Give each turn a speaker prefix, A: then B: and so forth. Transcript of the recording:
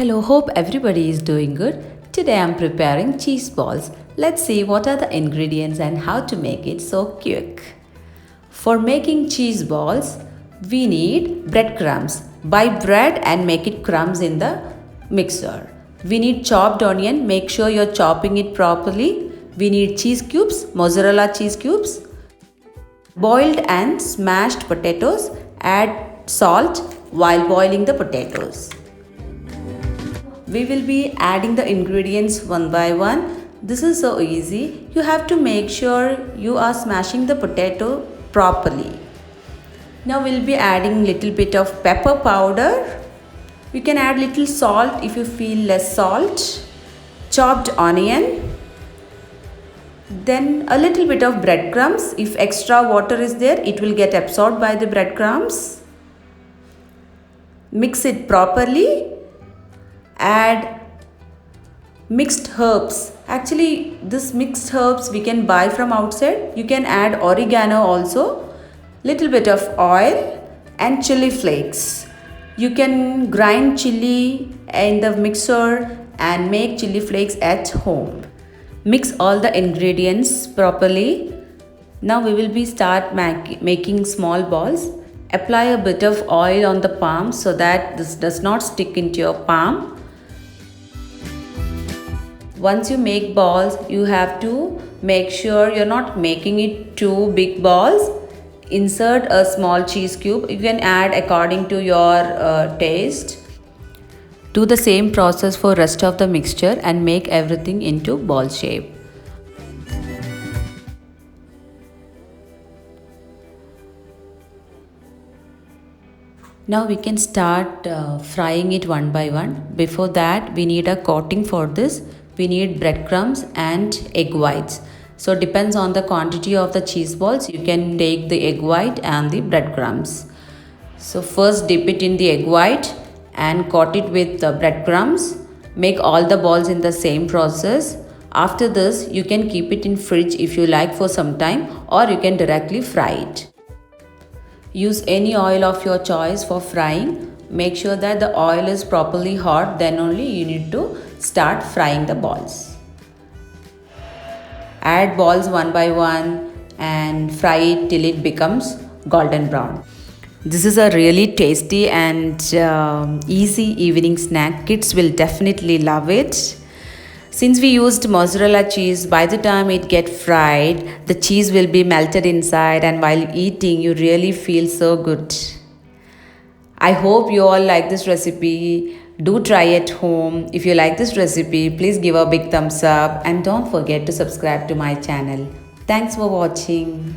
A: Hello, hope everybody is doing good. Today I'm preparing cheese balls. Let's see what are the ingredients and how to make it so quick. For making cheese balls, we need breadcrumbs. Buy bread and make it crumbs in the mixer. We need chopped onion, make sure you're chopping it properly. We need cheese cubes, mozzarella cheese cubes, boiled and smashed potatoes. Add salt while boiling the potatoes. We will be adding the ingredients one by one. This is so easy. You have to make sure you are smashing the potato properly. Now we'll be adding little bit of pepper powder. You can add little salt if you feel less salt. Chopped onion. Then a little bit of breadcrumbs. If extra water is there, it will get absorbed by the breadcrumbs. Mix it properly. Add mixed herbs. Actually, this mixed herbs we can buy from outside. You can add oregano also. Little bit of oil and chili flakes. You can grind chili in the mixer and make chili flakes at home. Mix all the ingredients properly. Now we will be start making small balls. Apply a bit of oil on the palm so that this does not stick into your palm. Once you make balls, you have to make sure you're not making it too big balls. Insert a small cheese cube. You can add according to your taste. Do the same process for rest of the mixture and make everything into ball shape. Now we can start frying it one by one. Before that, we need a coating for this. We need breadcrumbs and egg whites. So depends on the quantity of the cheese balls. You can take the egg white and the breadcrumbs. So first dip it in the egg white and coat it with the breadcrumbs. Make all the balls in the same process. After this, you can keep it in fridge if you like for some time, or you can directly fry it. Use any oil of your choice for frying. Make sure that the oil is properly hot, then only you need to start frying the balls. Add balls one by one and fry it till it becomes golden brown. This is a really tasty and easy evening snack. Kids will definitely love it. Since we used mozzarella cheese, by the time it gets fried, the cheese will be melted inside, and while eating, you really feel so good. I hope you all like this recipe. Do try at home. If you like this recipe, please give a big thumbs up and don't forget to subscribe to my channel. Thanks for watching.